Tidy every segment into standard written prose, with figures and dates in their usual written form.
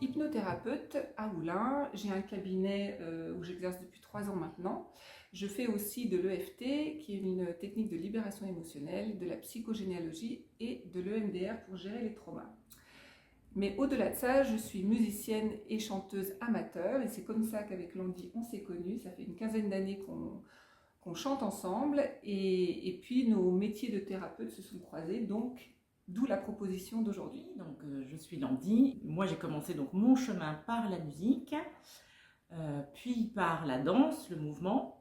hypnothérapeute à Oulin. J'ai un cabinet où j'exerce depuis 3 ans maintenant. Je fais aussi de l'EFT, qui est une technique de libération émotionnelle, de la psychogénéalogie et de l'EMDR pour gérer les traumas. Mais au-delà de ça, je suis musicienne et chanteuse amateur, et c'est comme ça qu'avec Landy, on s'est connus. Ça fait une quinzaine d'années qu'on chante ensemble, et puis nos métiers de thérapeute se sont croisés, donc d'où la proposition d'aujourd'hui. Donc, je suis Landy. Moi, j'ai commencé donc mon chemin par la musique, puis par la danse, le mouvement,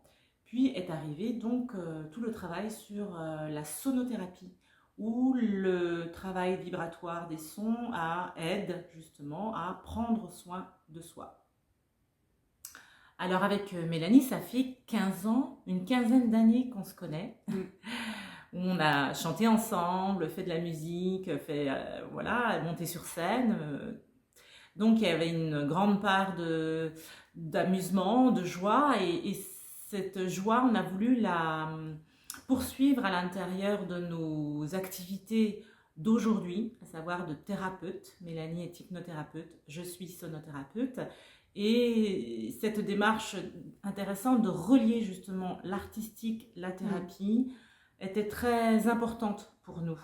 puis est arrivé donc tout le travail sur la sonothérapie, où le travail vibratoire des sons aide justement à prendre soin de soi. Alors avec Mélanie, ça fait 15 ans, une quinzaine d'années qu'on se connaît. On a chanté ensemble, fait de la musique, voilà, monté sur scène. Donc il y avait une grande part d'amusement, de joie, et cette joie, on a voulu la poursuivre à l'intérieur de nos activités d'aujourd'hui, à savoir de thérapeute. Mélanie est hypnothérapeute, je suis sonothérapeute. Et cette démarche intéressante de relier justement l'artistique, la thérapie, était très importante pour nous.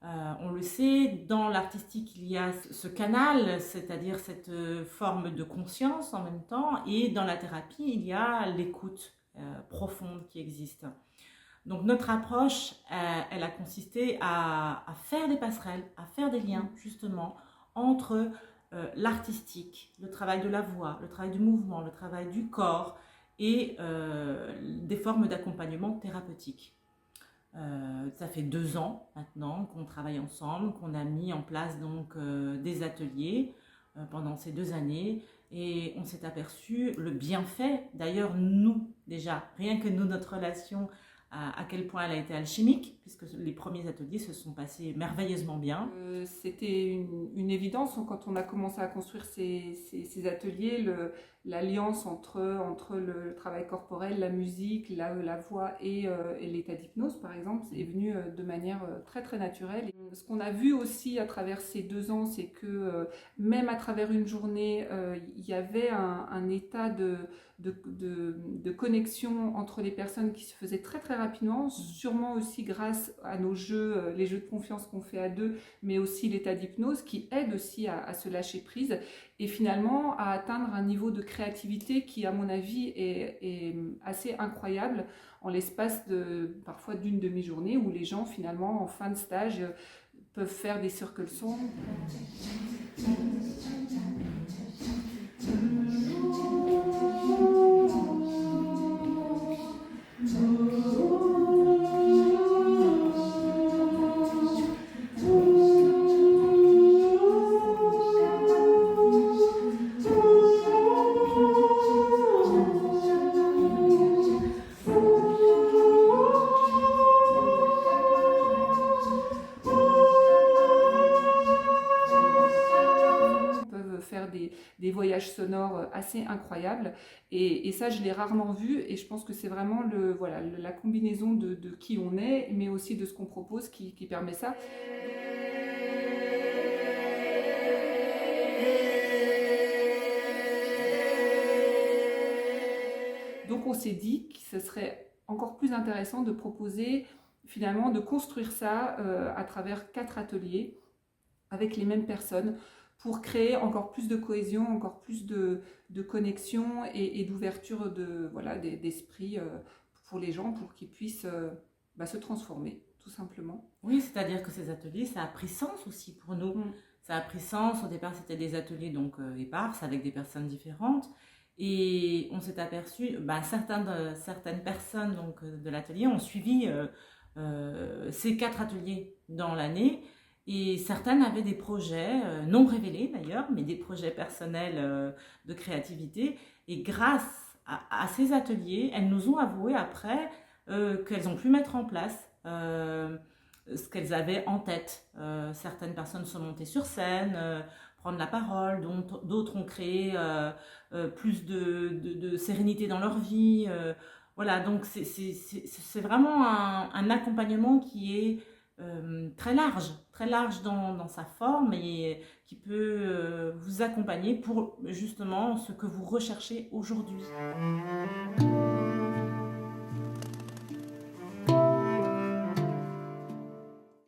On le sait, dans l'artistique, il y a ce canal, c'est-à-dire cette forme de conscience en même temps, et dans la thérapie, il y a l'écoute profonde qui existe. Donc notre approche, elle a consisté à faire des passerelles, à faire des liens justement entre l'artistique, le travail de la voix, le travail du mouvement, le travail du corps et des formes d'accompagnement thérapeutique. Ça fait 2 ans maintenant qu'on travaille ensemble, qu'on a mis en place donc des ateliers pendant ces 2 années, et on s'est aperçu le bienfait. D'ailleurs, nous déjà, rien que nous, notre relation, à quel point elle a été alchimique, puisque les premiers ateliers se sont passés merveilleusement bien. C'était une évidence quand on a commencé à construire ces ateliers, l'alliance entre le travail corporel, la musique, la voix et l'état d'hypnose, par exemple, est venue de manière très très naturelle. Et ce qu'on a vu aussi à travers ces 2 ans, c'est que même à travers une journée, il y avait un état de connexion entre les personnes qui se faisait très très rapidement, sûrement aussi grâce à nos jeux, les jeux de confiance qu'on fait à deux, mais aussi l'état d'hypnose qui aide aussi à se lâcher prise et finalement à atteindre un niveau de créativité qui, à mon avis, est assez incroyable en l'espace parfois d'une demi-journée, où les gens finalement en fin de stage peuvent faire des circles sons. Des voyages sonores assez incroyables, et ça je l'ai rarement vu, et je pense que c'est vraiment la combinaison de qui on est, mais aussi de ce qu'on propose qui permet ça. Donc on s'est dit que ce serait encore plus intéressant de proposer, finalement, de construire ça à travers 4 ateliers avec les mêmes personnes, pour créer encore plus de cohésion, encore plus de connexion et d'ouverture d'esprit pour les gens, pour qu'ils puissent se transformer, tout simplement. Oui, c'est-à-dire que ces ateliers, ça a pris sens aussi pour nous. Ça a pris sens. Au départ, c'était des ateliers donc éparses avec des personnes différentes. Et on s'est aperçu, certaines personnes donc, de l'atelier ont suivi ces 4 ateliers dans l'année. Et certaines avaient des projets, non révélés d'ailleurs, mais des projets personnels de créativité. Et grâce à ces ateliers, elles nous ont avoué après qu'elles ont pu mettre en place ce qu'elles avaient en tête. Certaines personnes sont montées sur scène, prendre la parole, d'autres ont créé plus de sérénité dans leur vie. Voilà, donc c'est vraiment un accompagnement qui est très large dans sa forme et qui peut vous accompagner pour justement ce que vous recherchez aujourd'hui.